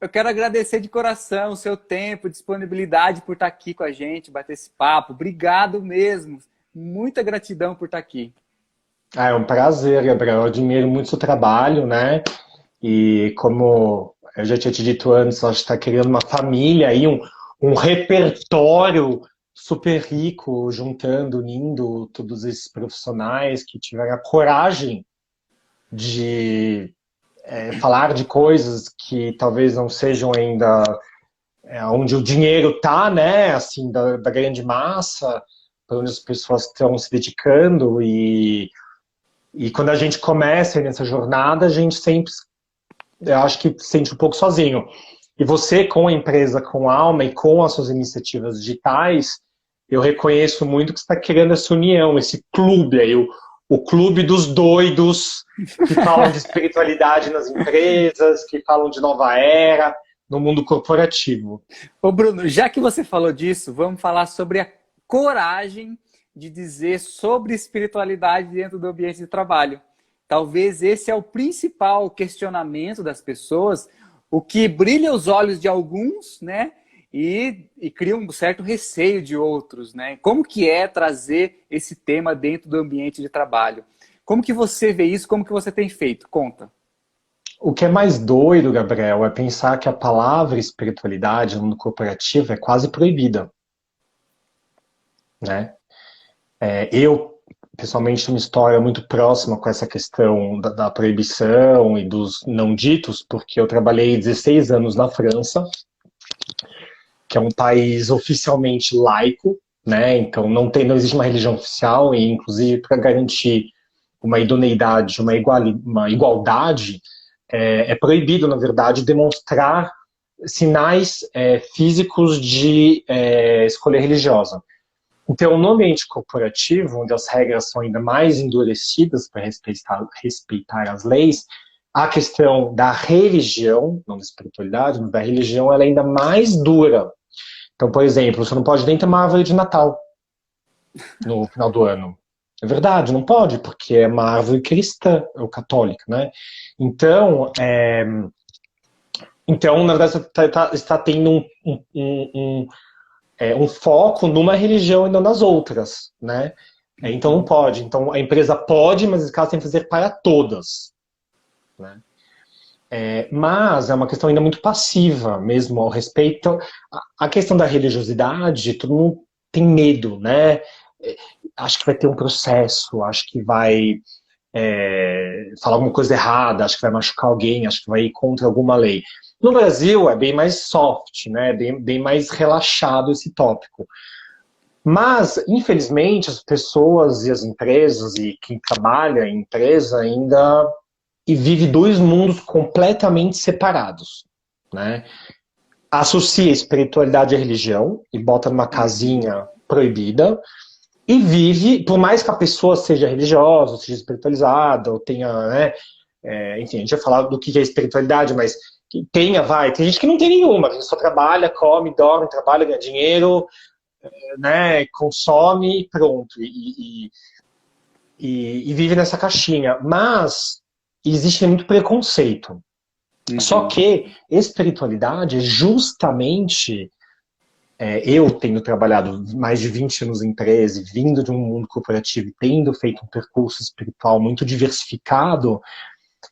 Eu quero agradecer de coração o seu tempo, disponibilidade por estar aqui com a gente, bater esse papo. Obrigado mesmo. Muita gratidão por estar aqui. Ah, é um prazer, Gabriel. Eu admiro muito o seu trabalho, né? E como eu já tinha te dito antes, a gente está criando uma família aí, um repertório super rico, juntando, unindo todos esses profissionais que tiveram a coragem de falar de coisas que talvez não sejam ainda onde o dinheiro está, né? Assim, da grande massa, para onde as pessoas estão se dedicando e quando a gente começa nessa jornada, a gente sempre, eu acho que se sente um pouco sozinho. E você, com a empresa, com a Alma e com as suas iniciativas digitais, eu reconheço muito que você está criando essa união, esse clube aí, o clube dos doidos que falam de espiritualidade nas empresas, que falam de nova era no mundo corporativo. Ô Bruno, já que você falou disso, vamos falar sobre a coragem de dizer sobre espiritualidade dentro do ambiente de trabalho. Talvez esse é o principal questionamento das pessoas, o que brilha os olhos de alguns, né? E cria um certo receio de outros, né? Como que é trazer esse tema dentro do ambiente de trabalho? Como que você vê isso? Como que você tem feito? Conta. O que é mais doido, Gabriel, é pensar que a palavra espiritualidade no mundo corporativo é quase proibida, né? Eu, pessoalmente, tenho uma história muito próxima com essa questão da proibição e dos não ditos, porque eu trabalhei 16 anos na França, que é um país oficialmente laico, né? Então não existe uma religião oficial e, inclusive, para garantir uma idoneidade, uma igualdade, é proibido, na verdade, demonstrar sinais físicos de escolha religiosa. Então, no ambiente corporativo, onde as regras são ainda mais endurecidas para respeitar as leis, a questão da religião, não da espiritualidade, mas da religião, ela é ainda mais dura. Então, por exemplo, você não pode nem ter uma árvore de Natal no final do ano. É verdade, não pode, porque é uma árvore cristã ou católica, né? Então, na verdade, você está tendo um foco numa religião e não nas outras, né? Então não pode. Então a empresa pode, mas nesse caso tem que fazer para todas, né? Mas é uma questão ainda muito passiva mesmo ao respeito. A questão da religiosidade, todo mundo tem medo, né? Acho que vai ter um processo, acho que vai falar alguma coisa errada, acho que vai machucar alguém, acho que vai ir contra alguma lei. No Brasil é bem mais soft, né? Bem mais relaxado esse tópico. Mas, infelizmente, as pessoas e as empresas e quem trabalha em empresa ainda vive dois mundos completamente separados, né? Associa espiritualidade à religião e bota numa casinha proibida e vive, por mais que a pessoa seja religiosa, seja espiritualizada, ou tenha, né, enfim, a gente vai falar do que é espiritualidade, mas que tem gente que não tem nenhuma, a gente só trabalha, come, dorme, trabalha, ganha dinheiro, né, consome e pronto, e vive nessa caixinha. Mas existe muito preconceito. Só que espiritualidade é justamente, eu tendo trabalhado mais de 20 anos em empresa, vindo de um mundo corporativo, tendo feito um percurso espiritual muito diversificado,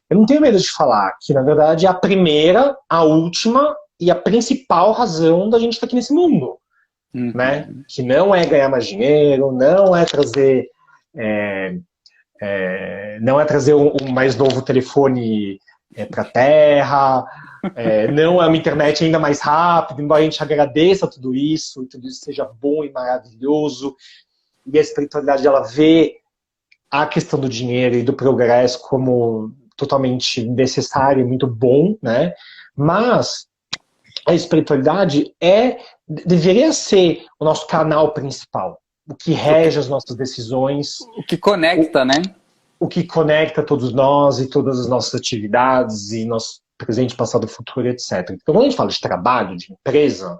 eu não tenho medo de falar que, na verdade, é a primeira, a última e a principal razão da gente estar aqui nesse mundo. Né? Que não é ganhar mais dinheiro, não é trazer um mais novo telefone para a Terra, não é uma internet ainda mais rápida, embora a gente agradeça tudo isso, e tudo isso seja bom e maravilhoso, e a espiritualidade ela vê a questão do dinheiro e do progresso como totalmente necessário e muito bom, né? Mas a espiritualidade deveria ser o nosso canal principal, o que rege as nossas decisões, o que conecta, né? O que conecta todos nós e todas as nossas atividades e nosso presente, passado, futuro, etc. Então, quando a gente fala de trabalho, de empresa,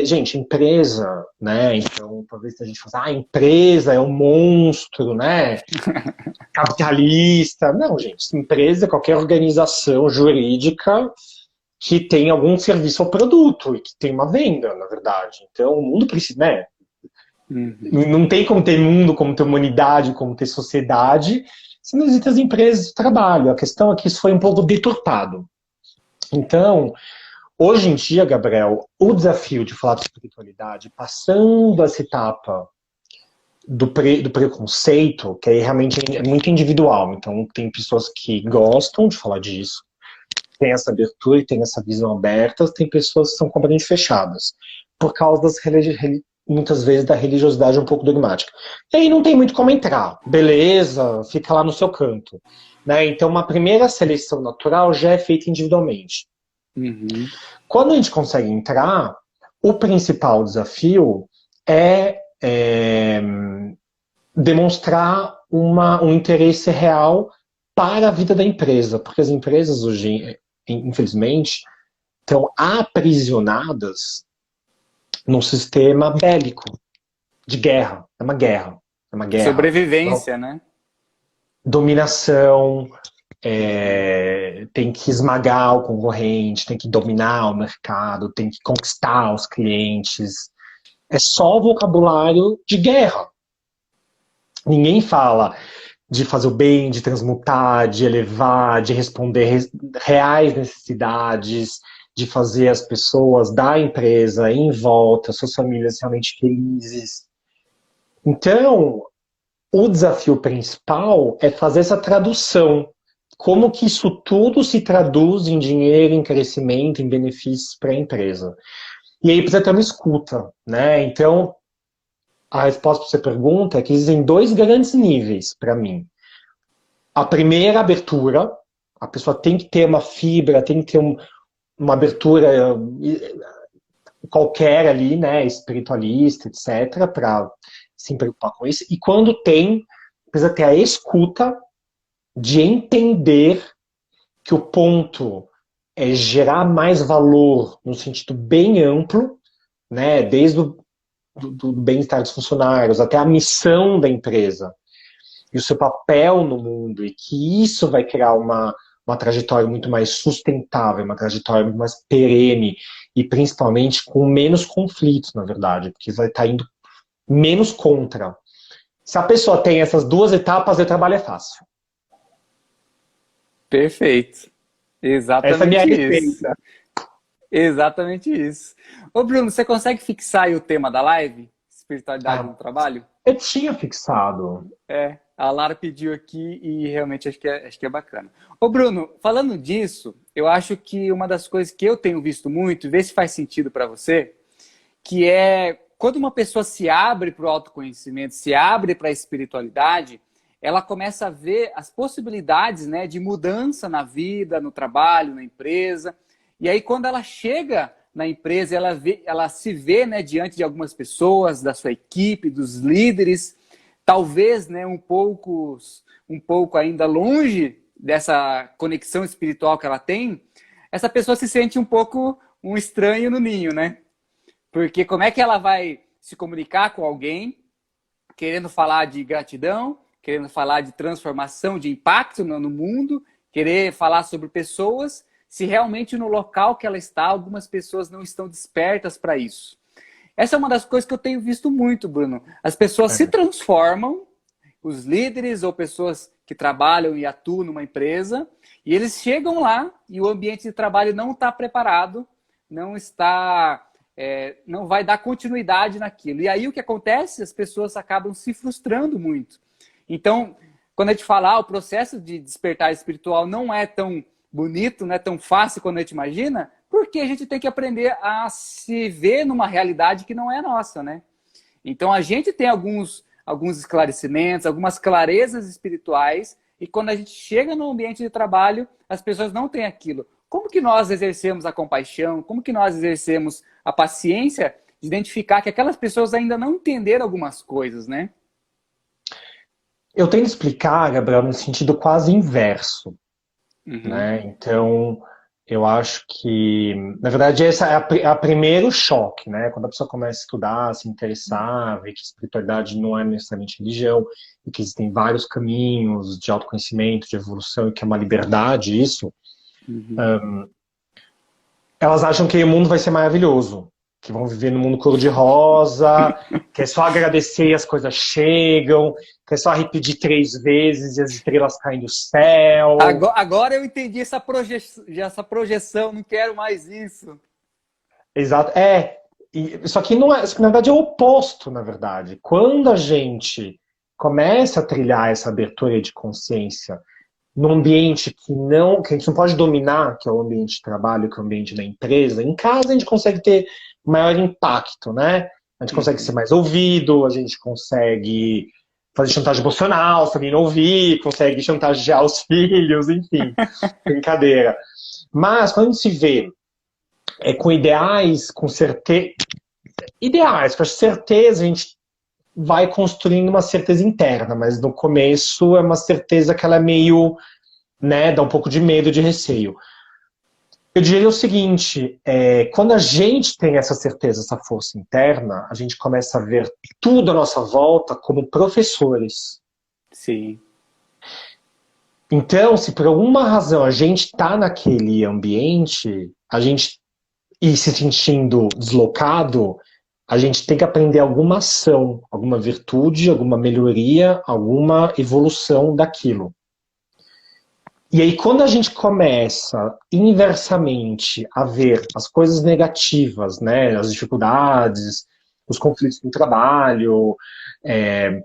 gente, empresa, né? Então, talvez a gente fale, empresa é um monstro, né? Capitalista. Não, gente, empresa é qualquer organização jurídica que tem algum serviço ou produto e que tem uma venda, na verdade. Então, o mundo precisa, né? Não tem como ter mundo, como ter humanidade, como ter sociedade, se não existem as empresas de trabalho. A questão é que isso foi um pouco deturpado. Então, hoje em dia, Gabriel, o desafio de falar de espiritualidade, passando essa etapa do preconceito, que aí realmente é muito individual. Então, tem pessoas que gostam de falar disso, tem essa abertura e tem essa visão aberta, tem pessoas que são completamente fechadas, por causa das muitas vezes da religiosidade um pouco dogmática. E aí não tem muito como entrar. Beleza, fica lá no seu canto. Né? Então, uma primeira seleção natural já é feita individualmente. Quando a gente consegue entrar, o principal desafio é demonstrar um interesse real para a vida da empresa, porque as empresas hoje, infelizmente, estão aprisionadas num sistema bélico, de guerra. É uma guerra. É uma guerra. Sobrevivência, né? Dominação, tem que esmagar o concorrente, tem que dominar o mercado, tem que conquistar os clientes. É só vocabulário de guerra. Ninguém fala de fazer o bem, de transmutar, de elevar, de responder reais necessidades, de fazer as pessoas da empresa em volta, suas famílias realmente felizes. Então, o desafio principal é fazer essa tradução. Como que isso tudo se traduz em dinheiro, em crescimento, em benefícios para a empresa. E aí precisa ter uma escuta, né? Então, a resposta para essa pergunta é que existem dois grandes níveis para mim. A primeira abertura, a pessoa tem que ter uma fibra, tem que ter uma abertura qualquer ali, né, espiritualista, etc., para se preocupar com isso. E quando tem, precisa ter a escuta de entender que o ponto é gerar mais valor no sentido bem amplo, né, desde do bem-estar dos funcionários até a missão da empresa e o seu papel no mundo, e que isso vai criar uma trajetória muito mais sustentável, uma trajetória muito mais perene e principalmente com menos conflitos, na verdade, porque vai estar indo menos contra. Se a pessoa tem essas duas etapas, o trabalho é fácil. Perfeito. Exatamente essa é a minha isso. receita. Exatamente isso. Ô Bruno, você consegue fixar aí o tema da live? Espiritualidade no trabalho? Eu tinha fixado. A Lara pediu aqui e realmente acho que é bacana. Ô Bruno, falando disso, eu acho que uma das coisas que eu tenho visto muito, vê se faz sentido para você, que é quando uma pessoa se abre para o autoconhecimento, se abre para a espiritualidade, ela começa a ver as possibilidades, né, de mudança na vida, no trabalho, na empresa. E aí, quando ela chega na empresa, ela se vê, né, diante de algumas pessoas, da sua equipe, dos líderes, talvez, né, um pouco ainda longe dessa conexão espiritual que ela tem, essa pessoa se sente um pouco um estranho no ninho, né? Porque como é que ela vai se comunicar com alguém querendo falar de gratidão, querendo falar de transformação, de impacto no mundo, querer falar sobre pessoas, se realmente no local que ela está, algumas pessoas não estão despertas para isso. Essa é uma das coisas que eu tenho visto muito, Bruno. As pessoas se transformam, os líderes ou pessoas que trabalham e atuam numa empresa, e eles chegam lá e o ambiente de trabalho não está preparado, não vai dar continuidade naquilo. E aí o que acontece? As pessoas acabam se frustrando muito. Então, quando a gente fala, o processo de despertar espiritual não é tão bonito, não é tão fácil quando a gente imagina, porque a gente tem que aprender a se ver numa realidade que não é nossa, né? Então, a gente tem alguns esclarecimentos, algumas clarezas espirituais, e quando a gente chega no ambiente de trabalho, as pessoas não têm aquilo. Como que nós exercemos a compaixão? Como que nós exercemos a paciência de identificar que aquelas pessoas ainda não entenderam algumas coisas, né? Eu tento explicar, Gabriel, no sentido quase inverso. Né? Então, eu acho que, na verdade, esse é o primeiro choque, né? Quando a pessoa começa a estudar, se interessar, ver que espiritualidade não é necessariamente religião, e que existem vários caminhos de autoconhecimento, de evolução, e que é uma liberdade isso. Elas acham que o mundo vai ser maravilhoso, que vão viver no mundo cor-de-rosa, que é só agradecer e as coisas chegam, que é só repetir 3 vezes e as estrelas caem do céu. Agora eu entendi essa projeção, não quero mais isso. Exato. Isso aqui não é, isso aqui, na verdade é o oposto, na verdade. Quando a gente começa a trilhar essa abertura de consciência num ambiente que a gente não pode dominar, que é o ambiente de trabalho, que é o ambiente da empresa, em casa a gente consegue ter maior impacto, né? A gente consegue ser Uhum. mais ouvido, a gente consegue fazer chantagem emocional, se alguém não ouvir, consegue chantagear os filhos, enfim, brincadeira. Mas quando a gente se vê com ideais, com certeza, ideais, com certeza a gente vai construindo uma certeza interna, mas no começo é uma certeza que ela é meio, né, dá um pouco de medo, de receio. Eu diria o seguinte, quando a gente tem essa certeza, essa força interna, a gente começa a ver tudo à nossa volta como professores. Sim. Então, se por alguma razão a gente está naquele ambiente, a gente e se sentindo deslocado, a gente tem que aprender alguma ação, alguma virtude, alguma melhoria, alguma evolução daquilo. E aí, quando a gente começa inversamente a ver as coisas negativas, né, as dificuldades, os conflitos no trabalho,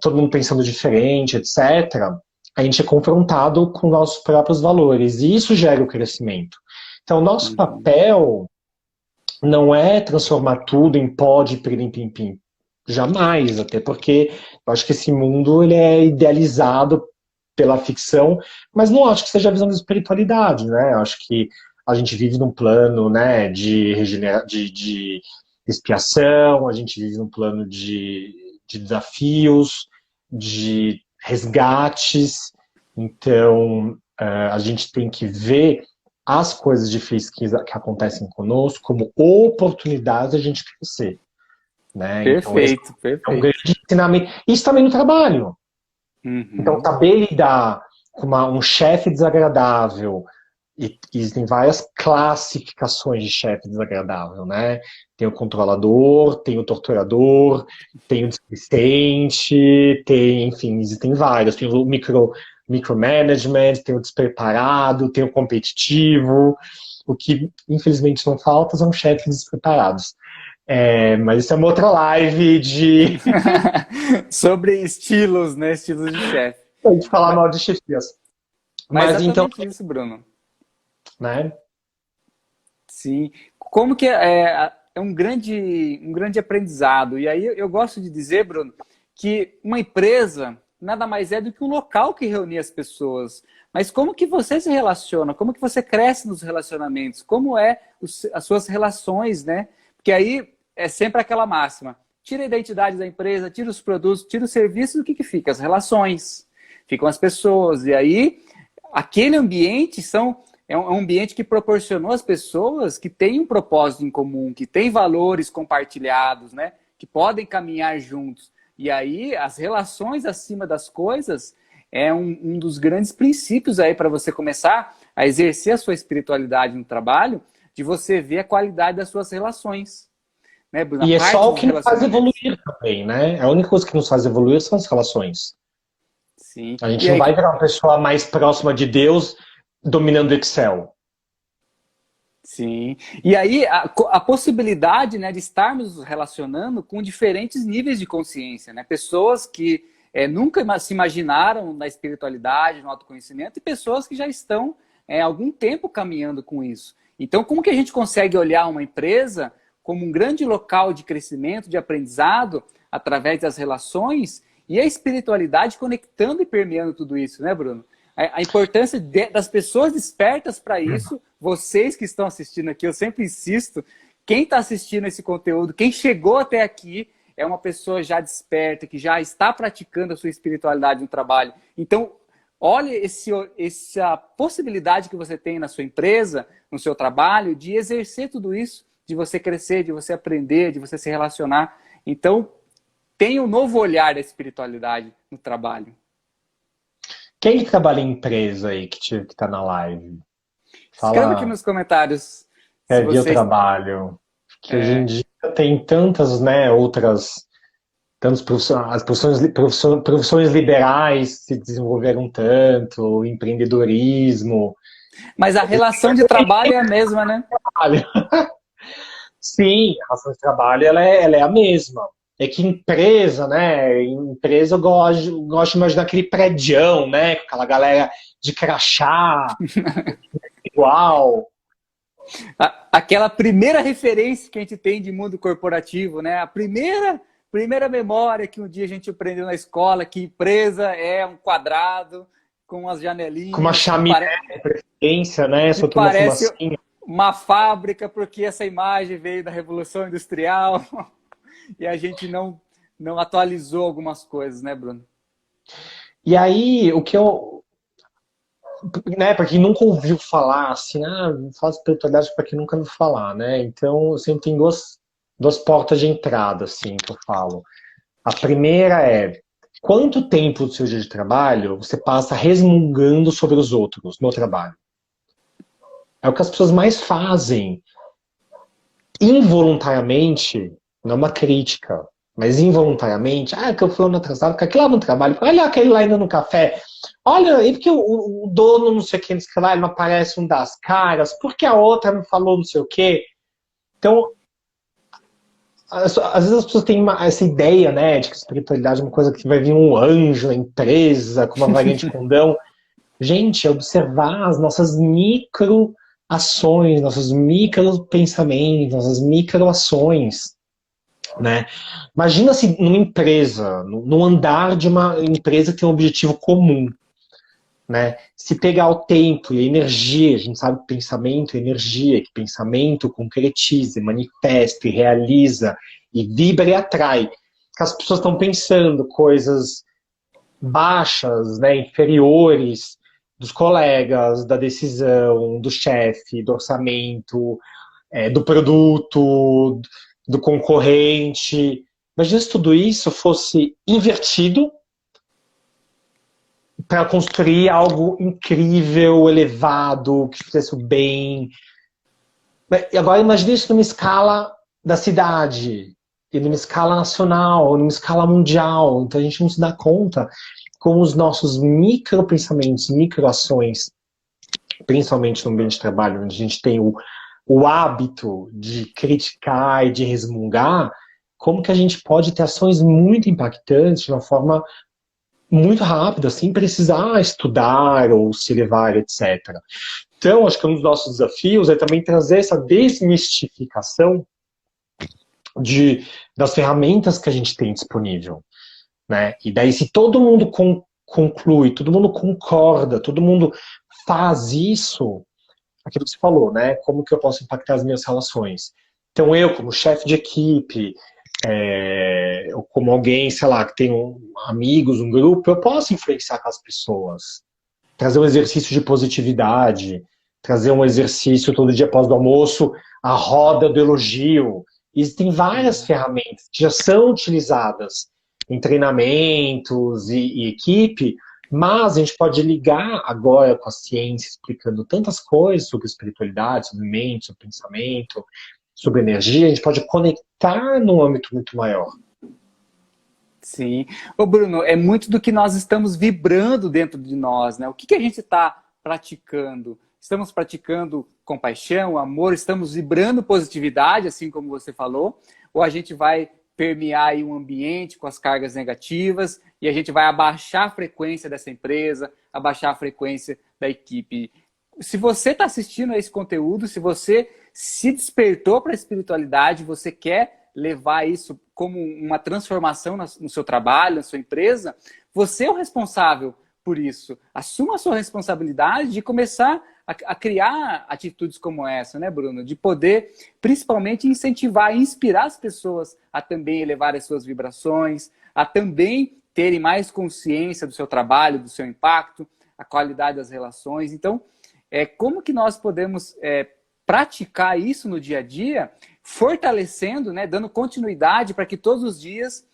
todo mundo pensando diferente, etc., a gente é confrontado com nossos próprios valores. E isso gera o crescimento. Então, nosso Uhum. papel não é transformar tudo em pó de pirim-pim-pim. Jamais, até porque eu acho que esse mundo ele é idealizado pela ficção, mas não acho que seja a visão da espiritualidade, né? Eu acho que a gente vive num plano, né, de expiação, a gente vive num plano de desafios, de resgates. Então, a gente tem que ver as coisas difíceis que acontecem conosco como oportunidades de a gente crescer, né? Então, esse Perfeito, é um grande perfeito. ensinamento. Isso também no trabalho. Então, Uhum. saber lidar com um chefe desagradável, e existem várias classificações de chefe desagradável, né? Tem o controlador, tem o torturador, tem o displicente, tem, enfim, existem vários. Tem o micromanagement, tem o despreparado, tem o competitivo. O que, infelizmente, não falta são chefes despreparados. Mas isso é uma outra live Sobre estilos, né? Estilos de chefe. de falar Mas, mal de chefias. mas Mas então, exatamente isso, Bruno. né? Sim. Como que é um grande aprendizado. E aí eu gosto de dizer, Bruno, que uma empresa nada mais é do que um local que reúne as pessoas. Mas como que você se relaciona? Como que você cresce nos relacionamentos? Como as suas relações, né? Porque aí é sempre aquela máxima. Tira a identidade da empresa, tira os produtos, tira os serviços, o que que fica? As relações. Ficam as pessoas. E aí, aquele ambiente é um ambiente que proporcionou às pessoas que têm um propósito em comum, que têm valores compartilhados, né? Que podem caminhar juntos. E aí, as relações acima das coisas é um dos grandes princípios aí para você começar a exercer a sua espiritualidade no trabalho, de você ver a qualidade das suas relações, né, Bruno? A E é parte só o dos que nos faz relacionamentos. evoluir também, né? A única coisa que nos faz evoluir são as relações. Sim. A gente E não aí, vai virar uma pessoa mais próxima de Deus dominando o Excel. sim. E aí, a possibilidade, né, de estarmos nos relacionando com diferentes níveis de consciência, né? Pessoas que nunca se imaginaram na espiritualidade, no autoconhecimento, e pessoas que já estão há algum tempo caminhando com isso. Então, como que a gente consegue olhar uma empresa como um grande local de crescimento, de aprendizado, através das relações, e a espiritualidade conectando e permeando tudo isso, né, Bruno? A importância das pessoas despertas para isso, vocês que estão assistindo aqui, eu sempre insisto, quem está assistindo esse conteúdo, quem chegou até aqui, é uma pessoa já desperta, que já está praticando a sua espiritualidade no trabalho. Então, olha essa possibilidade que você tem na sua empresa, no seu trabalho, de exercer tudo isso, de você crescer, de você aprender, de você se relacionar. Então, tenha um novo olhar da espiritualidade no trabalho. Quem que trabalha em empresa aí que tá na live? Escreva aqui Fala. nos comentários Se Ver o vocês... trabalho. Que hoje em dia tem tantas, né, tantas profissões, as profissões liberais se desenvolveram tanto, o empreendedorismo. Mas a relação de trabalho é a mesma, né? Trabalho. Sim, a relação de trabalho ela é a mesma. É que empresa, né? Empresa eu gosto de imaginar aquele prédião, né? Com aquela galera de crachá, igual. Aquela primeira referência que a gente tem de mundo corporativo, né? A primeira memória que um dia a gente aprendeu na escola, que empresa é um quadrado com as Com uma janelinhas, chaminé de preferência, né? que Soltando uma parece fumacinha. uma fábrica, porque essa imagem veio da Revolução Industrial e a gente não atualizou algumas coisas, né, Bruno? E aí, o que eu. Né, para quem nunca ouviu falar, assim, faz espiritualidade para quem nunca ouviu falar, né? Então, eu sempre tenho duas portas de entrada, assim, que eu falo. A primeira é: quanto tempo do seu dia de trabalho você passa resmungando sobre os outros no trabalho? É o que as pessoas mais fazem, involuntariamente, não é uma crítica, mas involuntariamente. Que eu fulano atrasado, porque aquele lá no trabalho, olha aquele lá indo no café. Olha, e porque o dono não sei o que, ele não aparece um das caras, porque a outra me falou não sei o quê. Então, às vezes as pessoas têm essa ideia, né, de que espiritualidade é uma coisa que vai vir um anjo na empresa, com uma varinha de condão. Gente, é observar as nossas micro ações, nossos micro pensamentos, nossas micro ações, né? Imagina se numa empresa, no andar de uma empresa que tem um objetivo comum, né? Se pegar o tempo e a energia, a gente sabe que pensamento é energia, que pensamento concretiza, manifesta, e realiza, e vibra e atrai. Que as pessoas estão pensando coisas baixas, né, inferiores dos colegas, da decisão, do chefe, do orçamento, do produto, do concorrente. Imagina se tudo isso fosse invertido para construir algo incrível, elevado, que fizesse o bem. E agora imagine isso numa escala da cidade, e numa escala nacional, numa escala mundial. Então a gente não se dá conta com os nossos micropensamentos, microações, principalmente no ambiente de trabalho, onde a gente tem o hábito de criticar e de resmungar, como que a gente pode ter ações muito impactantes de uma forma muito rápida, sem precisar estudar ou se levar, etc. Então, acho que um dos nossos desafios é também trazer essa desmistificação das ferramentas que a gente tem disponível, né? E daí, se todo mundo conclui, todo mundo concorda, todo mundo faz isso, aquilo que você falou, né? Como que eu posso impactar as minhas relações? Então, eu, como chefe de equipe, ou como alguém, sei lá, que tem amigos, um grupo, eu posso influenciar com as pessoas. Trazer um exercício de positividade, trazer um exercício todo dia após o almoço, a roda do elogio. Existem várias ferramentas que já são utilizadas em treinamentos e equipe, mas a gente pode ligar agora com a ciência, explicando tantas coisas sobre espiritualidade, sobre mente, sobre pensamento, sobre energia, a gente pode conectar num âmbito muito maior. Sim. Ô Bruno, é muito do que nós estamos vibrando dentro de nós, né? O que a gente está praticando? Estamos praticando compaixão, amor, estamos vibrando positividade, assim como você falou, ou a gente vai permear aí um ambiente com as cargas negativas e a gente vai abaixar a frequência dessa empresa, abaixar a frequência da equipe. Se você está assistindo a esse conteúdo, se você se despertou para a espiritualidade, você quer levar isso como uma transformação no seu trabalho, na sua empresa, você é o responsável por isso. Assuma a sua responsabilidade de começar a criar atitudes como essa, né, Bruno? De poder, principalmente, incentivar e inspirar as pessoas a também elevar as suas vibrações, a também terem mais consciência do seu trabalho, do seu impacto, a qualidade das relações. Então, como que nós podemos praticar isso no dia a dia, fortalecendo, né, dando continuidade para que todos os dias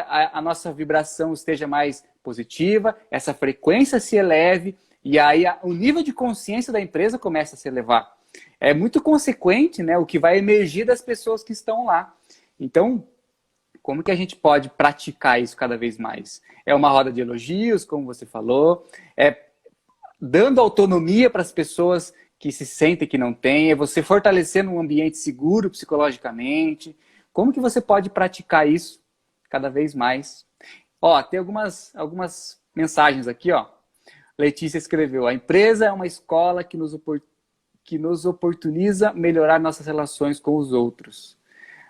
a nossa vibração esteja mais positiva, essa frequência se eleve e aí o nível de consciência da empresa começa a se elevar. é muito consequente, né, o que vai emergir das pessoas que estão lá. Então, como que a gente pode praticar isso cada vez mais? É uma roda de elogios, como você falou, é dando autonomia para as pessoas que se sentem que não têm, é você fortalecendo um ambiente seguro psicologicamente. Como que você pode praticar isso cada vez mais? Ó, tem algumas mensagens aqui, ó. Letícia escreveu: a empresa é uma escola que nos oportuniza melhorar nossas relações com os outros.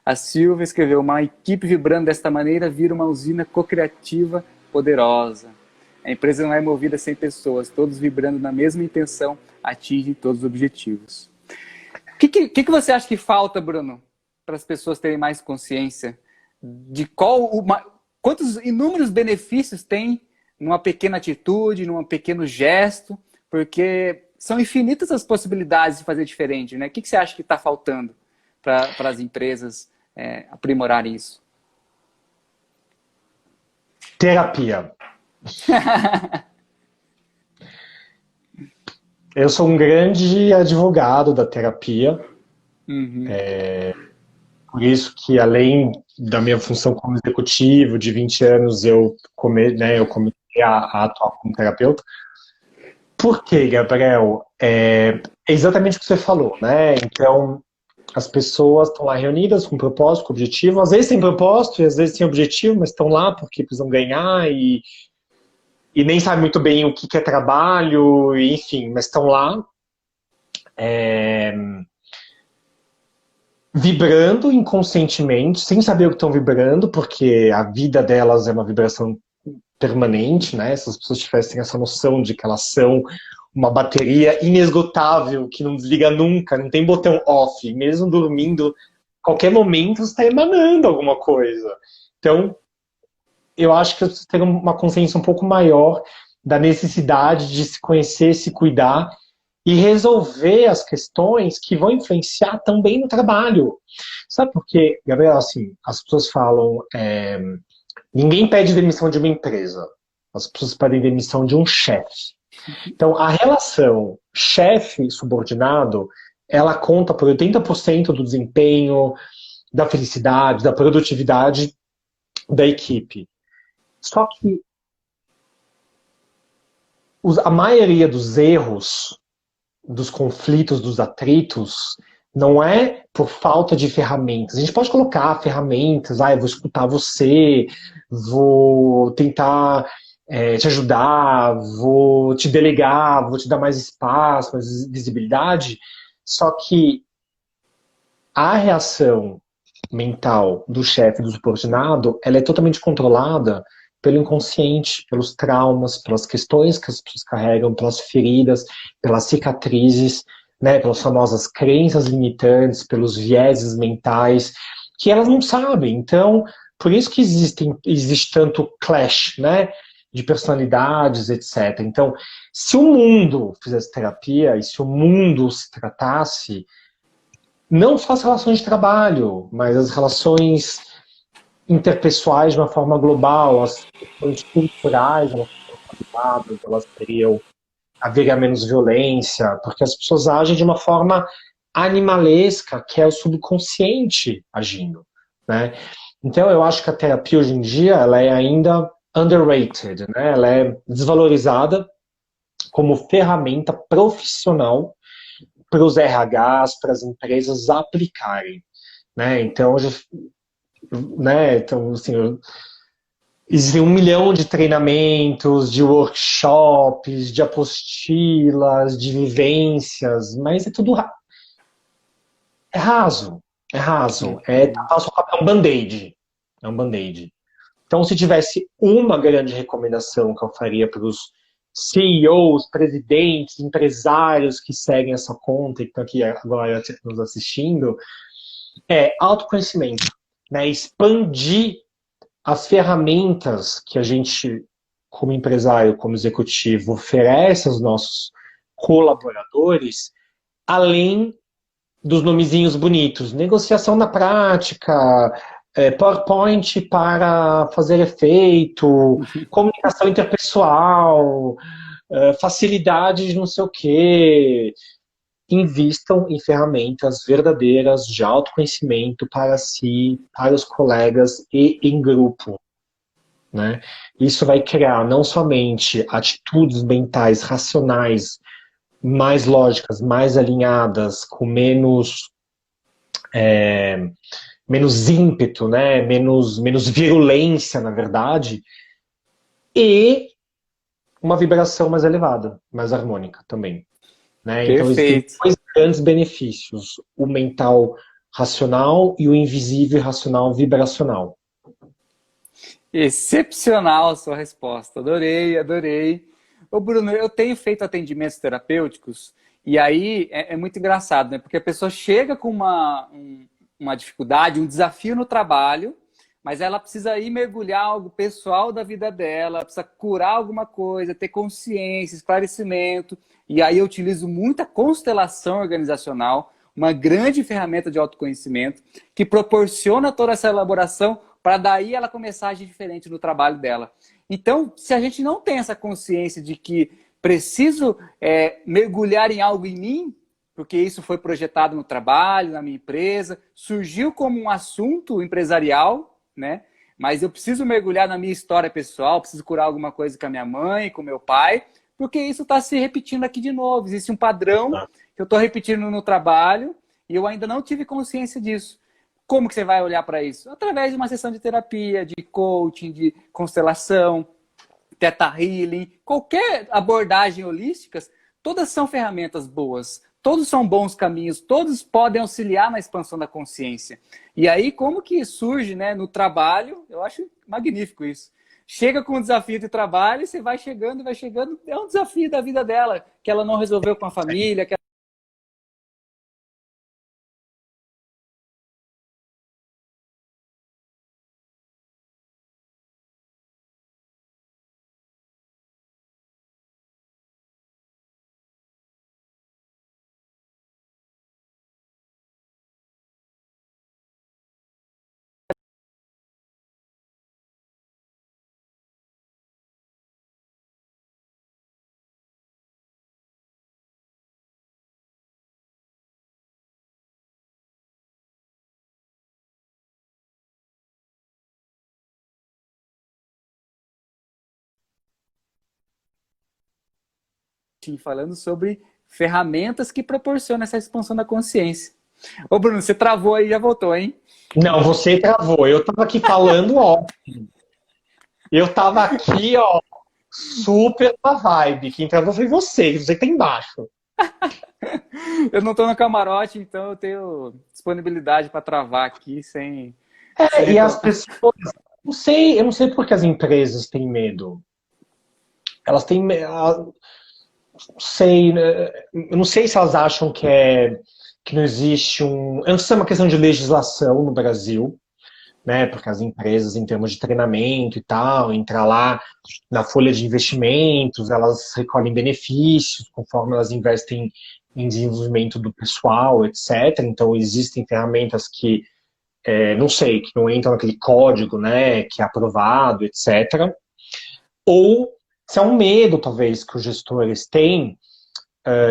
A Silvia escreveu: uma equipe vibrando desta maneira vira uma usina co-criativa poderosa. A empresa não é movida sem pessoas, todos vibrando na mesma intenção, atingem todos os objetivos. O que você acha que falta, Bruno, para as pessoas terem mais consciência de quantos inúmeros benefícios tem numa pequena atitude, num pequeno gesto, porque são infinitas as possibilidades de fazer diferente, né? O que você acha que está faltando para as empresas aprimorarem isso? Terapia. Eu sou um grande advogado da terapia, Uhum. por isso que além da minha função como executivo de 20 anos, eu comecei a atuar como terapeuta. Por quê, Gabriel? É exatamente o que você falou, né? Então, as pessoas estão lá reunidas com propósito, com objetivo. Às vezes tem propósito e às vezes tem objetivo, mas estão lá porque precisam ganhar e nem sabem muito bem o que é trabalho, enfim, mas estão lá vibrando inconscientemente, sem saber o que estão vibrando, porque a vida delas é uma vibração permanente, né? Se as pessoas tivessem essa noção de que elas são uma bateria inesgotável, que não desliga nunca, não tem botão off, mesmo dormindo, qualquer momento você está emanando alguma coisa. Então, eu acho que você tem uma consciência um pouco maior da necessidade de se conhecer, se cuidar e resolver as questões que vão influenciar também no trabalho. Sabe por quê, Gabriel? Assim, as pessoas falam, ninguém pede demissão de uma empresa. As pessoas pedem demissão de um chefe. Então, a relação chefe-subordinado, ela conta por 80% do desempenho, da felicidade, da produtividade da equipe. Só que a maioria dos erros, dos conflitos, dos atritos, não é por falta de ferramentas. A gente pode colocar ferramentas, eu vou escutar você, vou tentar te ajudar, vou te delegar, vou te dar mais espaço, mais visibilidade. Só que a reação mental do chefe, do subordinado, ela é totalmente controlada pelo inconsciente, pelos traumas, pelas questões que as pessoas carregam, pelas feridas, pelas cicatrizes, né, pelas famosas crenças limitantes, pelos vieses mentais, que elas não sabem. Então, por isso que existe tanto clash, né, de personalidades, etc. Então, se o mundo fizesse terapia e se o mundo se tratasse, não só as relações de trabalho, mas as relações interpessoais de uma forma global, as questões culturais, elas teriam haveria menos violência, porque as pessoas agem de uma forma animalesca, que é o subconsciente agindo, né? Então eu acho que a terapia hoje em dia ela é ainda underrated, né? Ela é desvalorizada como ferramenta profissional para os RHs, para as empresas aplicarem, né? Então, assim, existem 1 milhão de treinamentos, de workshops, de apostilas, de vivências, mas é tudo raso. É raso. É um band-aid. É um band-aid. Então, se tivesse uma grande recomendação que eu faria para os CEOs, presidentes, empresários que seguem essa conta e que estão aqui agora nos assistindo, é autoconhecimento, né? Expandir as ferramentas que a gente, como empresário, como executivo, oferece aos nossos colaboradores, além dos nomezinhos bonitos. Negociação na prática, PowerPoint para fazer efeito, comunicação interpessoal, facilidade de não sei o quê. invistam em ferramentas verdadeiras de autoconhecimento para si, para os colegas e em grupo, né? Isso vai criar não somente atitudes mentais racionais mais lógicas, mais alinhadas, com menos ímpeto, né? Menos virulência, na verdade, e uma vibração mais elevada, mais harmônica também. Né? Então existem Perfeito. dois grandes benefícios: o mental racional e o invisível racional vibracional. Excepcional a sua resposta. Adorei, adorei. Ô, Bruno, eu tenho feito atendimentos terapêuticos e aí é muito engraçado, né? Porque a pessoa chega com uma dificuldade, um desafio no trabalho, mas ela precisa ir mergulhar algo pessoal da vida dela, precisa curar alguma coisa, ter consciência, esclarecimento. E aí eu utilizo muita constelação organizacional, uma grande ferramenta de autoconhecimento que proporciona toda essa elaboração para daí ela começar a agir diferente no trabalho dela. Então, se a gente não tem essa consciência de que preciso mergulhar em algo em mim, porque isso foi projetado no trabalho, na minha empresa, surgiu como um assunto empresarial, né? Mas eu preciso mergulhar na minha história pessoal, preciso curar alguma coisa com a minha mãe, com meu pai, porque isso está se repetindo aqui de novo. Existe um padrão que eu estou repetindo no trabalho e eu ainda não tive consciência disso. Como que você vai olhar para isso? Através de uma sessão de terapia, de coaching, de constelação, Theta Healing, qualquer abordagem holística, todas são ferramentas boas, todos são bons caminhos, todos podem auxiliar na expansão da consciência. E aí, como que surge, né, no trabalho, eu acho magnífico isso. Chega com um desafio de trabalho e você vai chegando, é um desafio da vida dela, que ela não resolveu com a família, que falando sobre ferramentas que proporcionam essa expansão da consciência. Ô, Bruno, você travou aí e já voltou, hein? Não, você travou. Eu estava aqui falando, ó. Eu estava aqui, ó, super na vibe. Quem travou foi você que tá embaixo. Eu não estou no camarote, então eu tenho disponibilidade para travar aqui sem E as reclamar. pessoas, eu não sei por que as empresas têm medo. Elas têm, sei, né, eu não sei se elas acham que não existe um, eu não sei se é uma questão de legislação no Brasil, né? Porque as empresas, em termos de treinamento e tal, entrar lá na folha de investimentos, elas recolhem benefícios conforme elas investem em desenvolvimento do pessoal, etc. Então existem ferramentas que não sei, que não entram naquele código, né? Que é aprovado, etc. Ou se é um medo, talvez, que os gestores têm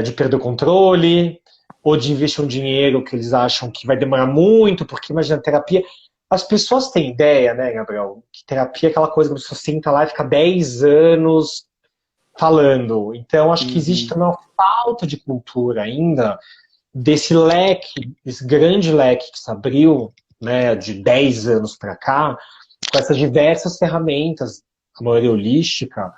de perder o controle, ou de investir um dinheiro que eles acham que vai demorar muito, porque imagina, terapia. As pessoas têm ideia, né, Gabriel? Que terapia é aquela coisa que a pessoa senta lá e fica 10 anos falando. Então, acho que existe Uhum. também uma falta de cultura ainda desse leque, esse grande leque que se abriu, né, de 10 anos para cá, com essas diversas ferramentas, a maioria holística,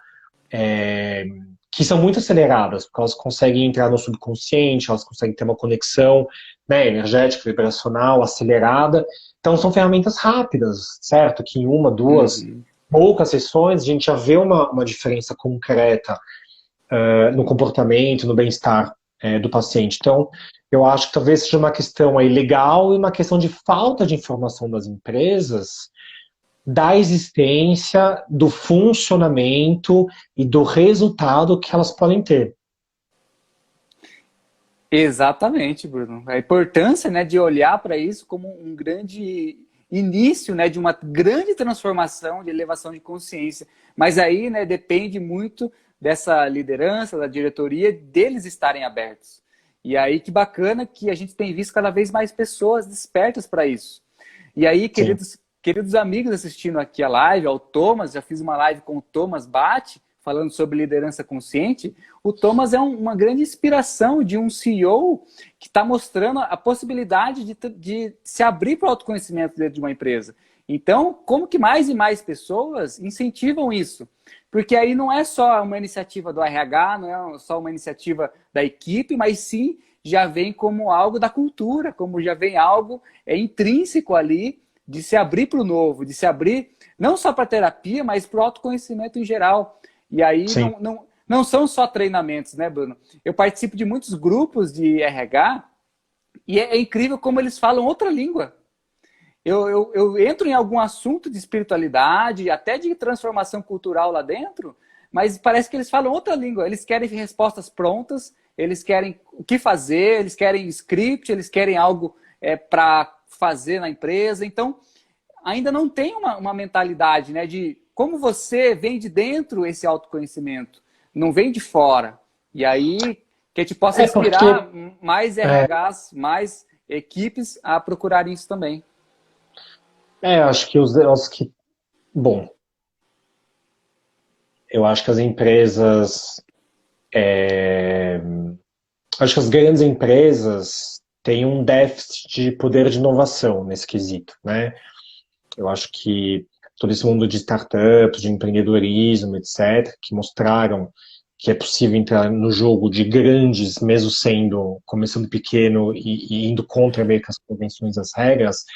que são muito aceleradas, porque elas conseguem entrar no subconsciente, elas conseguem ter uma conexão, né, energética, vibracional, acelerada. Então são ferramentas rápidas, certo? Que em uma, duas, Uhum. poucas sessões a gente já vê uma diferença concreta no comportamento, no bem-estar do paciente. Então, eu acho que talvez seja uma questão aí legal e uma questão de falta de informação das empresas da existência, do funcionamento e do resultado que elas podem ter. Exatamente, Bruno. A importância, né, de olhar para isso como um grande início, né, de uma grande transformação, de elevação de consciência. Mas aí, né, depende muito dessa liderança, da diretoria, deles estarem abertos. E aí, que bacana que a gente tem visto cada vez mais pessoas despertas para isso. E aí, Sim. queridos amigos assistindo aqui a live, ao Thomas, já fiz uma live com o Thomas Bate, falando sobre liderança consciente. O Thomas é uma grande inspiração de um CEO que está mostrando a possibilidade de se abrir para o autoconhecimento dentro de uma empresa. Então, como que mais e mais pessoas incentivam isso? Porque aí não é só uma iniciativa do RH, não é só uma iniciativa da equipe, mas sim já vem como algo da cultura, como já vem algo intrínseco ali de se abrir para o novo, de se abrir não só para a terapia, mas para o autoconhecimento em geral. E aí Sim. não são só treinamentos, né, Bruno? Eu participo de muitos grupos de RH e é incrível como eles falam outra língua. Eu entro em algum assunto de espiritualidade, até de transformação cultural lá dentro, mas parece que eles falam outra língua. Eles querem respostas prontas, eles querem o que fazer, eles querem script, eles querem algo para fazer na empresa. Então, ainda não tem uma mentalidade, né, de como você vem de dentro esse autoconhecimento, não vem de fora. E aí, que a gente possa inspirar mais RHs, mais equipes a procurarem isso também. Acho que bom, eu acho que as empresas, acho que as grandes empresas têm um déficit de poder de inovação nesse quesito, né? Eu acho que todo esse mundo de startups, de empreendedorismo, etc., que mostraram que é possível entrar no jogo de grandes, mesmo começando pequeno e indo contra meio que as convenções, as regras.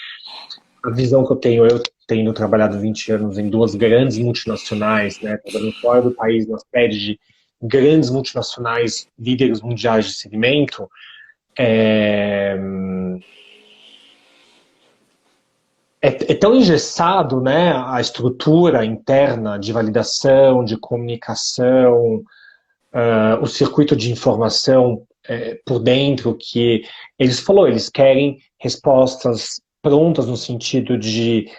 A visão que eu tendo trabalhado 20 anos em duas grandes multinacionais, né, trabalhando fora do país, nas sedes de grandes multinacionais, líderes mundiais de segmento, é tão engessado, né, a estrutura interna de validação, de comunicação, o circuito de informação por dentro, que eles querem respostas prontas no sentido de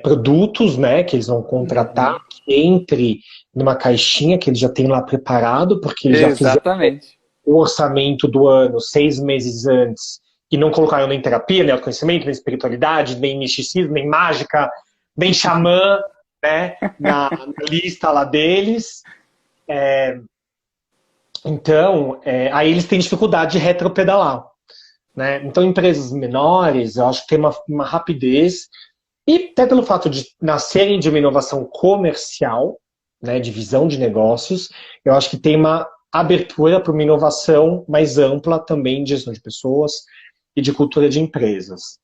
produtos, né, que eles vão contratar, que entre numa caixinha que eles já têm lá preparado, porque eles já fizeram Exatamente. o orçamento do ano 6 meses antes e não colocaram nem terapia, nem autoconhecimento, nem espiritualidade, nem misticismo, nem mágica, nem xamã, né, na lista lá deles. Então, aí eles têm dificuldade de retropedalar, né? Então, empresas menores, eu acho que tem uma rapidez, e até pelo fato de nascerem de uma inovação comercial, né, de visão de negócios, eu acho que tem uma abertura para uma inovação mais ampla também de gestão de pessoas e de cultura de empresas.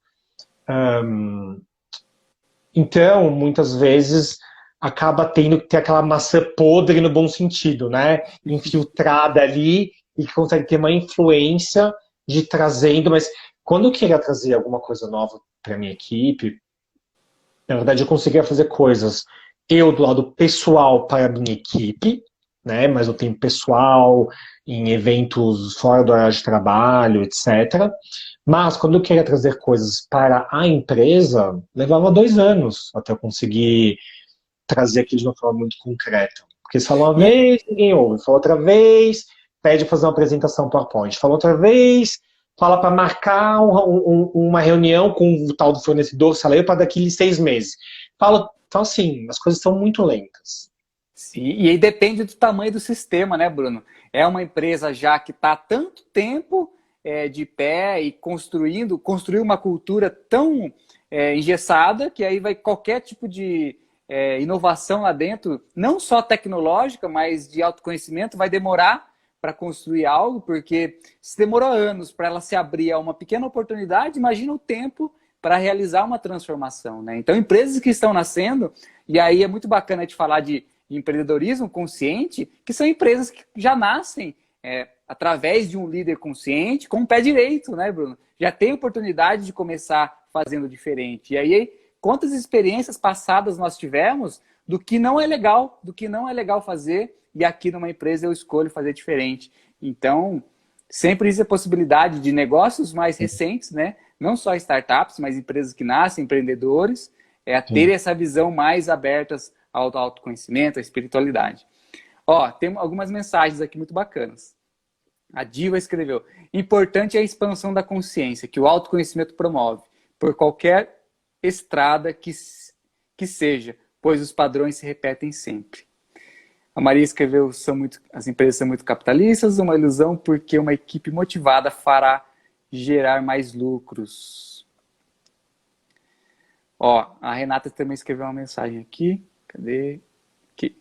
Então, muitas vezes, acaba tendo que ter aquela maçã podre no bom sentido, né? Infiltrada ali e que consegue ter uma influência de trazendo, mas quando eu queria trazer alguma coisa nova para minha equipe, na verdade eu conseguia fazer coisas eu do lado pessoal para a minha equipe, né? Mas eu tenho pessoal em eventos fora do horário de trabalho, etc. Mas quando eu queria trazer coisas para a empresa, levava 2 anos até eu conseguir trazer aquilo de uma forma muito concreta. Porque se falou uma vez, ninguém ouve. Falou outra vez, pede para fazer uma apresentação PowerPoint. Falou outra vez, fala para marcar uma reunião com o tal do fornecedor, saiu para daqui 6 meses. Então, assim, as coisas estão muito lentas. Sim, e aí depende do tamanho do sistema, né, Bruno? É uma empresa já que está há tanto tempo de pé e construiu uma cultura tão engessada que aí vai qualquer tipo de inovação lá dentro, não só tecnológica, mas de autoconhecimento, vai demorar para construir algo, porque se demorou anos para ela se abrir a uma pequena oportunidade, imagina o tempo para realizar uma transformação, né? Então, empresas que estão nascendo, e aí é muito bacana de falar de empreendedorismo consciente, que são empresas que já nascem através de um líder consciente com o pé direito, né, Bruno? Já tem oportunidade de começar fazendo diferente. E aí, quantas experiências passadas nós tivemos do que não é legal, fazer, e aqui numa empresa eu escolho fazer diferente. Então, sempre existe a possibilidade de negócios mais recentes, né? Não só startups, mas empresas que nascem, empreendedores, a ter essa visão mais abertas ao autoconhecimento, à espiritualidade. Ó, tem algumas mensagens aqui muito bacanas. A Diva escreveu: importante é a expansão da consciência, que o autoconhecimento promove, por qualquer estrada que seja, pois os padrões se repetem sempre. A Maria escreveu: as empresas são muito capitalistas, uma ilusão, porque uma equipe motivada fará gerar mais lucros. Ó, a Renata também escreveu uma mensagem aqui. Cadê? Aqui.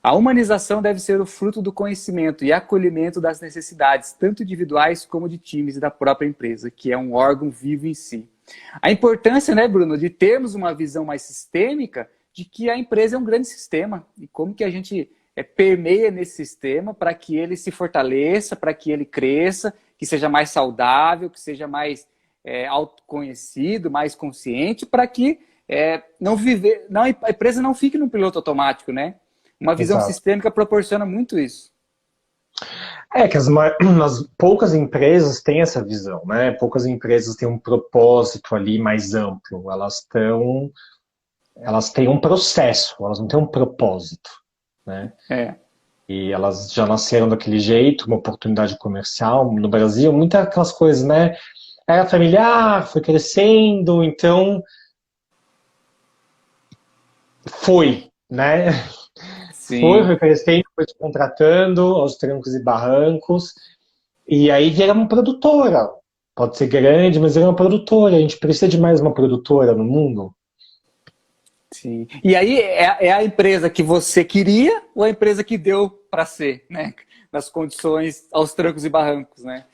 A humanização deve ser o fruto do conhecimento e acolhimento das necessidades, tanto individuais como de times e da própria empresa, que é um órgão vivo em si. A importância, né, Bruno, de termos uma visão mais sistêmica de que a empresa é um grande sistema e como que a gente permeia nesse sistema para que ele se fortaleça, para que ele cresça, que seja mais saudável, que seja mais autoconhecido, mais consciente, para que a empresa não fique num piloto automático, né? Uma visão Exato. sistêmica proporciona muito isso. É que as poucas empresas têm essa visão, né? Poucas empresas têm um propósito ali mais amplo. Elas têm um processo, elas não têm um propósito, né? É. E elas já nasceram daquele jeito, uma oportunidade comercial. No Brasil, muitas aquelas coisas, né? Era familiar, foi crescendo, então foi, né? Sim. Foi crescendo, foi se contratando aos trancos e barrancos, e aí vira uma produtora. Pode ser grande, mas vira uma produtora. A gente precisa de mais uma produtora no mundo. Sim. E aí é a empresa que você queria ou a empresa que deu para ser, né? Nas condições aos trancos e barrancos, né?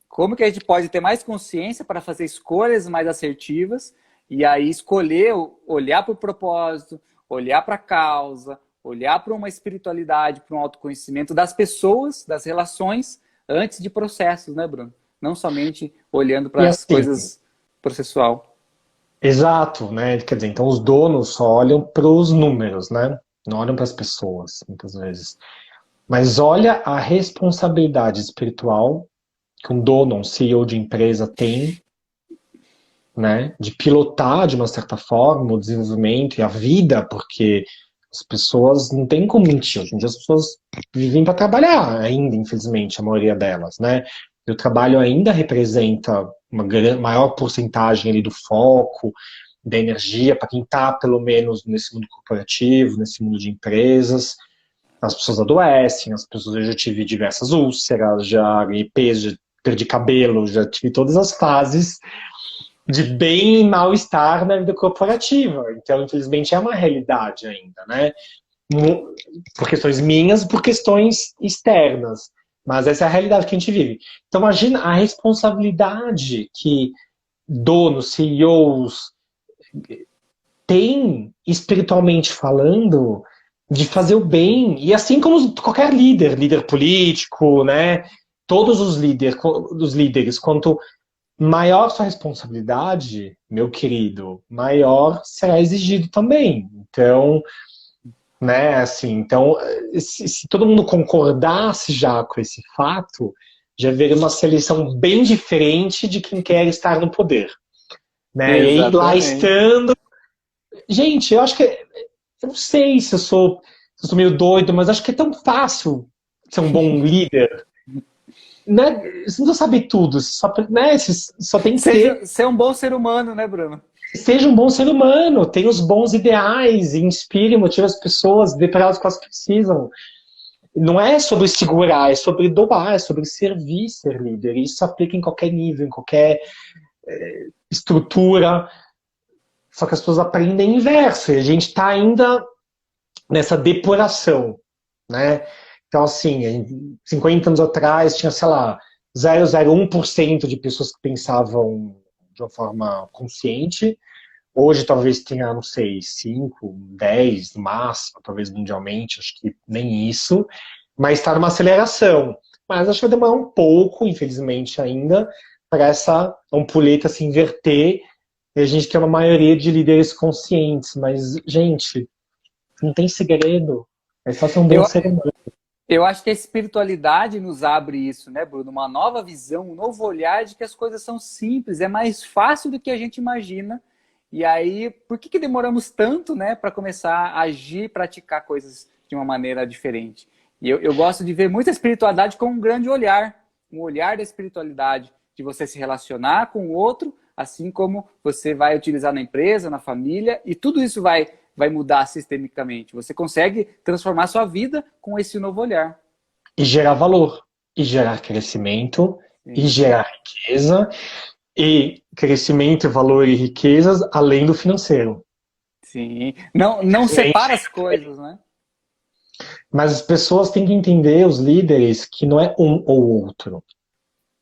Como que a gente pode ter mais consciência para fazer escolhas mais assertivas e aí escolher, olhar para o propósito, olhar para a causa, olhar para uma espiritualidade, para um autoconhecimento das pessoas, das relações, antes de processos, né, Bruno? Não somente olhando E para as assim, coisas processual. exato, né? Quer dizer, então os donos só olham para os números, né? Não olham para as pessoas, muitas vezes. Mas olha a responsabilidade espiritual que um dono, um CEO de empresa tem, né? De pilotar de uma certa forma o desenvolvimento e a vida, porque as pessoas não têm como mentir. Hoje em dia as pessoas vivem para trabalhar ainda, infelizmente, a maioria delas, né? E o trabalho ainda representa uma maior porcentagem ali do foco, da energia, para quem está, pelo menos, nesse mundo corporativo, nesse mundo de empresas. As pessoas adoecem, as pessoas, eu já tive diversas úlceras, já ganhei peso, já perdi cabelo, já tive todas as fases de bem e mal-estar na vida corporativa. Então, infelizmente, é uma realidade ainda, né? Por questões minhas, por questões externas. Mas essa é a realidade que a gente vive. Então, imagina a responsabilidade que donos, CEOs têm, espiritualmente falando, de fazer o bem. E assim como qualquer líder, líder político, né? Todos os líderes, quanto maior sua responsabilidade, meu querido, maior será exigido também. Então, né, assim, então, se todo mundo concordasse já com esse fato, já haveria uma seleção bem diferente de quem quer estar no poder, né? E aí, lá Exatamente. estando, gente, eu acho que, eu não sei se eu sou meio doido, mas acho que é tão fácil ser um bom líder, né? Você não precisa saber tudo, só, né? Você só tem que ter. Ser um bom ser humano, né, Bruno? Seja um bom ser humano, tenha os bons ideais, inspire e motive as pessoas, dê para elas o que elas precisam. Não é sobre segurar, é sobre doar, é sobre servir, ser líder. Isso se aplica em qualquer nível, em qualquer estrutura. Só que as pessoas aprendem inverso, e a gente está ainda nessa depuração, né? Então, assim, 50 anos atrás tinha, sei lá, 0,01% de pessoas que pensavam de uma forma consciente. Hoje talvez tenha, não sei, 5, 10 no máximo, talvez mundialmente, acho que nem isso, mas está numa aceleração. Mas acho que vai demorar um pouco, infelizmente ainda, para essa ampulheta se inverter e a gente ter uma maioria de líderes conscientes. Mas, gente, não tem segredo. É só ser um bom Eu, ser humano. eu acho que a espiritualidade nos abre isso, né, Bruno? Uma nova visão, um novo olhar de que as coisas são simples, é mais fácil do que a gente imagina. E aí, por que demoramos tanto, né, para começar a agir, praticar coisas de uma maneira diferente? E eu gosto de ver muita espiritualidade com um grande olhar. um olhar da espiritualidade, de você se relacionar com o outro, assim como você vai utilizar na empresa, na família, e tudo isso vai mudar sistemicamente. Você consegue transformar a sua vida com esse novo olhar. E gerar valor, e gerar crescimento, e Sim. gerar riqueza, e crescimento, valor e riquezas além do financeiro. Sim. Não separa as coisas, né? Mas as pessoas têm que entender, os líderes, que não é um ou outro,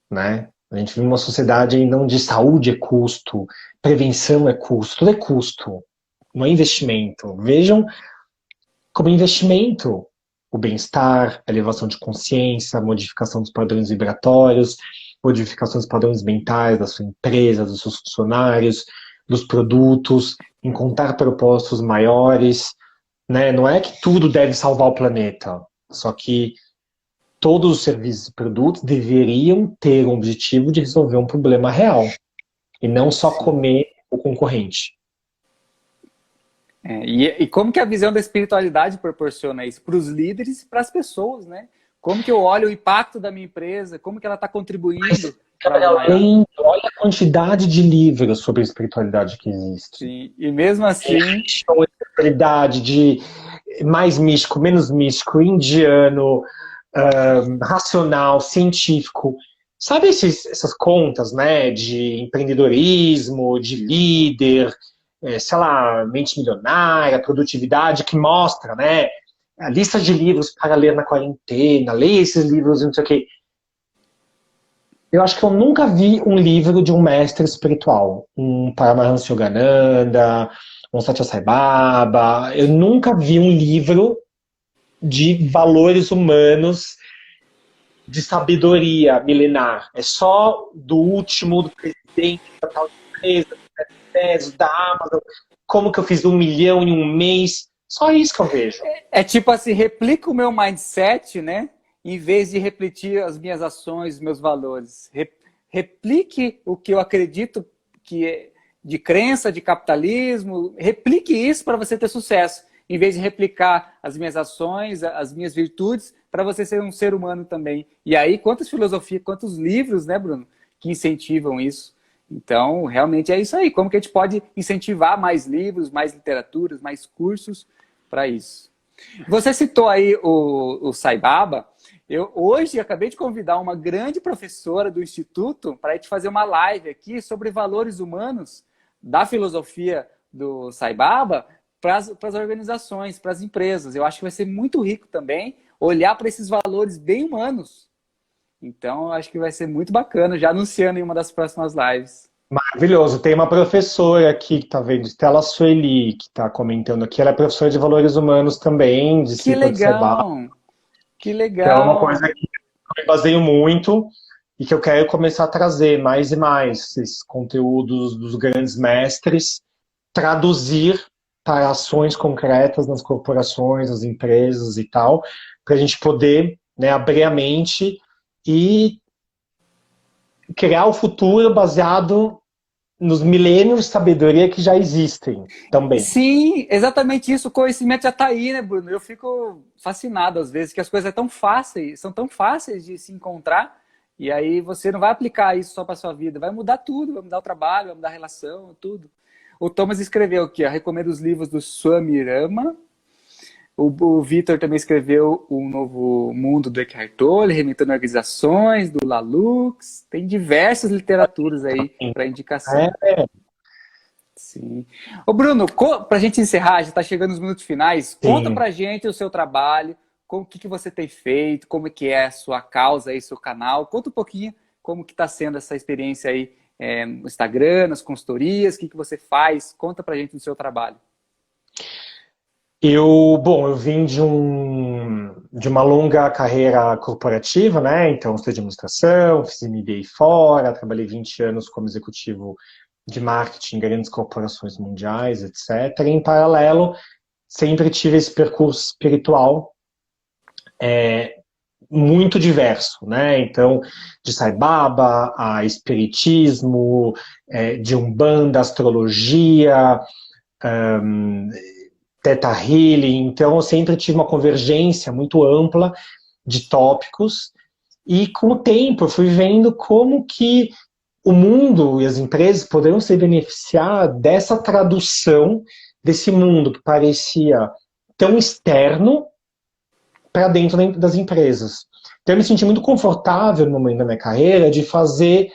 né? A gente vive uma sociedade ainda onde saúde é custo, prevenção é custo, tudo é custo, não é investimento. Vejam como investimento o bem-estar, a elevação de consciência, a modificação dos padrões vibratórios, modificação dos padrões mentais da sua empresa, dos seus funcionários, dos produtos, encontrar propósitos maiores, né? Não é que tudo deve salvar o planeta, só que todos os serviços e produtos deveriam ter um objetivo de resolver um problema real e não só Sim. comer o concorrente. E como que a visão da espiritualidade proporciona isso para os líderes e para as pessoas, né? Como que eu olho o impacto da minha empresa, como que ela está contribuindo para algo maior? Além, olha a quantidade de livros sobre espiritualidade que existe. Sim. E mesmo assim, Espiritualidade de mais místico, menos místico, indiano, racional, científico. Sabe essas contas, né, de empreendedorismo, de líder, sei lá, mente milionária, produtividade, que mostra, né, a lista de livros para ler na quarentena, leia esses livros e não sei o quê. Eu acho que eu nunca vi um livro de um mestre espiritual, um Paramahansa Yogananda, um Satya Sai Baba. Eu nunca vi um livro de valores humanos, de sabedoria milenar. É só do último, do presidente da tal empresa, do Bezos, da Amazon, como que eu fiz 1 milhão em um mês. Só isso que eu vejo. é tipo assim, replica o meu mindset, né? Em vez de repetir as minhas ações, os meus valores. Replique o que eu acredito que é de crença, de capitalismo. Replique isso para você ter sucesso. Em vez de replicar as minhas ações, as minhas virtudes, para você ser um ser humano também. E aí, quantas filosofias, quantos livros, né, Bruno, que incentivam isso? Então, realmente é isso aí. Como que a gente pode incentivar mais livros, mais literaturas, mais cursos para isso? Você citou aí o Sai Baba. Eu hoje acabei de convidar uma grande professora do Instituto para a gente fazer uma live aqui sobre valores humanos da filosofia do Sai Baba para as organizações, para as empresas. Eu acho que vai ser muito rico também olhar para esses valores bem humanos. Então, eu acho que vai ser muito bacana, já anunciando em uma das próximas lives. Maravilhoso. Tem uma professora aqui que está vendo, Stella Sueli, que está comentando aqui. Ela é professora de valores humanos também, Que discípula de Sai Baba. legal! Que Então é uma coisa legal! que eu me baseio muito e que eu quero começar a trazer mais e mais esses conteúdos dos grandes mestres, traduzir para ações concretas nas corporações, nas empresas e tal, para a gente poder, né, abrir a mente e criar o futuro baseado nos milênios de sabedoria que já existem também. Sim, exatamente isso. O conhecimento já está aí, né, Bruno? Eu fico fascinado às vezes que as coisas são tão fáceis de se encontrar, e aí você não vai aplicar isso só para sua vida, vai mudar tudo, vai mudar o trabalho, vai mudar a relação, tudo. O Thomas escreveu aqui, ó, recomendo os livros do Swami Rama. O Vitor também escreveu O Novo Mundo do Eckhart Tolle, Reinventando Organizações, do Lalux. Tem diversas literaturas aí para indicação. É. Sim. Ô Bruno, para a gente encerrar, já está chegando nos minutos finais, conta Sim. para a gente o seu trabalho, o que você tem feito, como é que é a sua causa aí, seu canal. Conta um pouquinho como que está sendo essa experiência aí no Instagram, nas consultorias, o que você faz. Conta para a gente do seu trabalho. Eu vim de uma longa carreira corporativa, né? Então, estudei administração, fiz MBA fora, trabalhei 20 anos como executivo de marketing em grandes corporações mundiais, etc. E, em paralelo, sempre tive esse percurso espiritual muito diverso, né? Então, de Sai Baba a espiritismo, de Umbanda, astrologia, Theta Healing. Então, eu sempre tive uma convergência muito ampla de tópicos E com o tempo eu fui vendo como que o mundo e as empresas poderiam se beneficiar dessa tradução desse mundo que parecia tão externo para dentro das empresas. Então eu me senti muito confortável no momento da minha carreira de fazer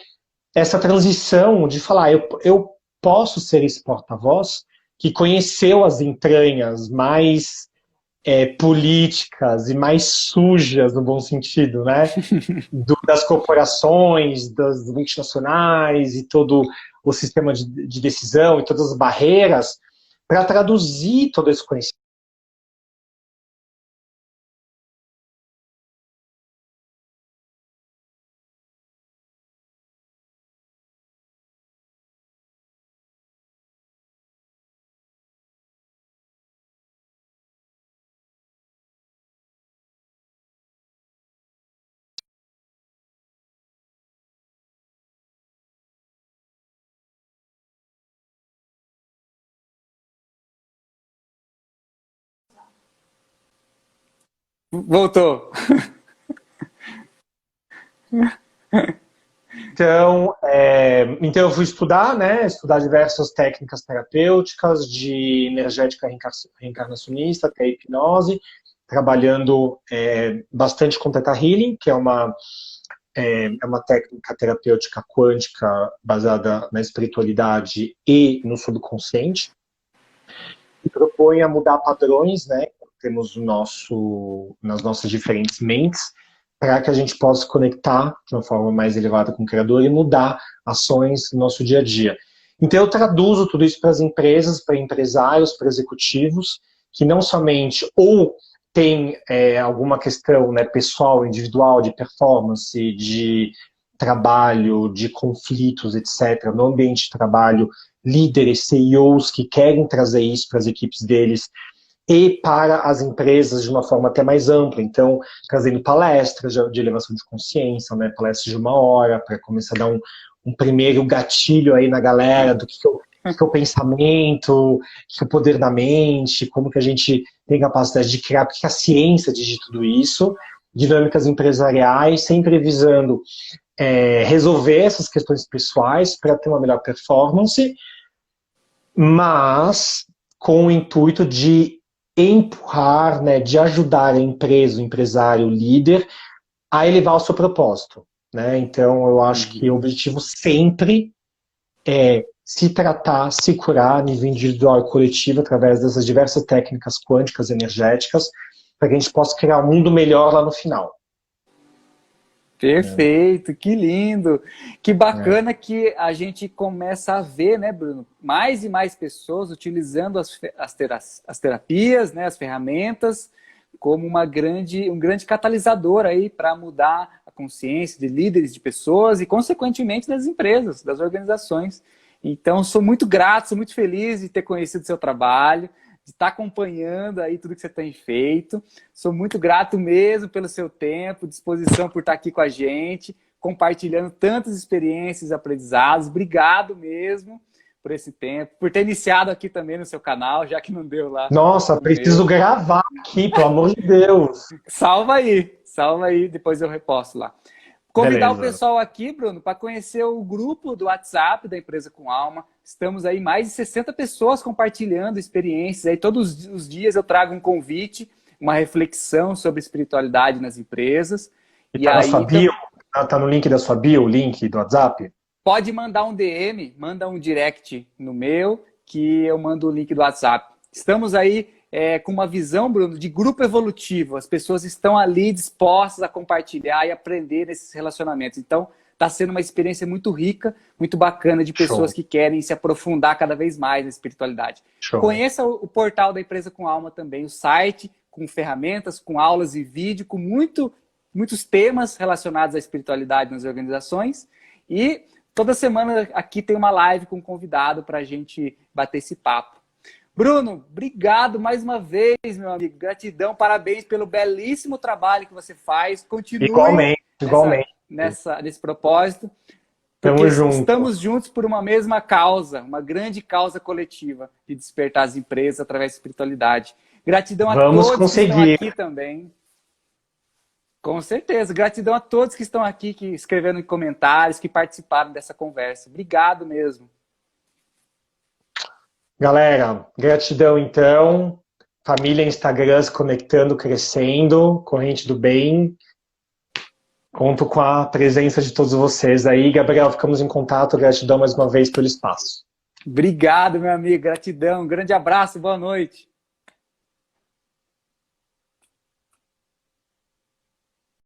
essa transição, de falar, eu posso ser esse porta-voz que conheceu as entranhas mais políticas e mais sujas, no bom sentido, né? Das corporações, das multinacionais e todo o sistema de decisão e todas as barreiras, para traduzir todo esse conhecimento. Voltou. Então eu fui estudar, né? Estudar diversas técnicas terapêuticas, de energética reencarnacionista até hipnose, trabalhando bastante com Theta Healing, que é uma técnica terapêutica quântica baseada na espiritualidade e no subconsciente, e propõe a mudar padrões, né? Temos nas nossas diferentes mentes, para que a gente possa conectar de uma forma mais elevada com o Criador e mudar ações no nosso dia a dia. Então eu traduzo tudo isso para as empresas, para empresários, para executivos, que não somente ou tem alguma questão, né, pessoal, individual, de performance, de trabalho, de conflitos, etc., no ambiente de trabalho, líderes, CEOs que querem trazer isso para as equipes deles, e para as empresas de uma forma até mais ampla. Então, trazendo palestras de elevação de consciência, né, palestras de 1 hora, para começar a dar um primeiro gatilho aí na galera do que é o pensamento, o que é o poder da mente, como que a gente tem capacidade de criar, porque a ciência diz de tudo isso, dinâmicas empresariais, sempre visando resolver essas questões pessoais para ter uma melhor performance, mas com o intuito de empurrar, né, de ajudar a empresa, o empresário, o líder, a elevar o seu propósito. Né? Então, eu acho que o objetivo sempre é se tratar, se curar a nível individual e coletivo através dessas diversas técnicas quânticas, energéticas, para que a gente possa criar um mundo melhor lá no final. Perfeito, que lindo. Que bacana que a gente começa a ver, né, Bruno, mais e mais pessoas utilizando as terapias, né, as ferramentas, como um grande catalisador aí para mudar a consciência de líderes, de pessoas e, consequentemente, das empresas, das organizações. Então, sou muito grato, sou muito feliz de ter conhecido o seu trabalho, de estar acompanhando aí tudo que você tem feito. Sou muito grato mesmo pelo seu tempo, disposição por estar aqui com a gente, compartilhando tantas experiências e aprendizados. Obrigado mesmo por esse tempo, por ter iniciado aqui também no seu canal, já que não deu lá. Nossa, preciso gravar aqui, pelo amor de Deus. Salva aí, depois eu reposto lá. Convidar Beleza. o pessoal aqui, Bruno, para conhecer o grupo do WhatsApp da Empresa com Alma. Estamos aí mais de 60 pessoas compartilhando experiências. Aí todos os dias eu trago um convite, uma reflexão sobre espiritualidade nas empresas. E tá na sua bio? Tá no link da sua bio, o link do WhatsApp? Pode mandar um DM, manda um direct no meu, que eu mando o link do WhatsApp. Estamos aí com uma visão, Bruno, de grupo evolutivo. As pessoas estão ali dispostas a compartilhar e aprender nesses relacionamentos. Então, está sendo uma experiência muito rica, muito bacana de pessoas que querem se aprofundar cada vez mais na espiritualidade. Conheça o portal da Empresa com Alma também, o site, com ferramentas, com aulas e vídeo, com muitos temas relacionados à espiritualidade nas organizações. E toda semana aqui tem uma live com um convidado para a gente bater esse papo. Bruno, obrigado mais uma vez, meu amigo. Gratidão, parabéns pelo belíssimo trabalho que você faz. Continue igualmente. Nesse propósito. Porque estamos juntos por uma mesma causa, uma grande causa coletiva de despertar as empresas através da espiritualidade. Gratidão a todos que estão aqui também. Com certeza. Gratidão a todos que estão aqui, que escreveram em comentários, que participaram dessa conversa. Obrigado mesmo. Galera, gratidão então. Família Instagram se conectando, crescendo, corrente do bem. Conto com a presença de todos vocês aí. Gabriel, ficamos em contato. Gratidão mais uma vez pelo espaço. Obrigado, meu amigo. Gratidão. Um grande abraço. Boa noite.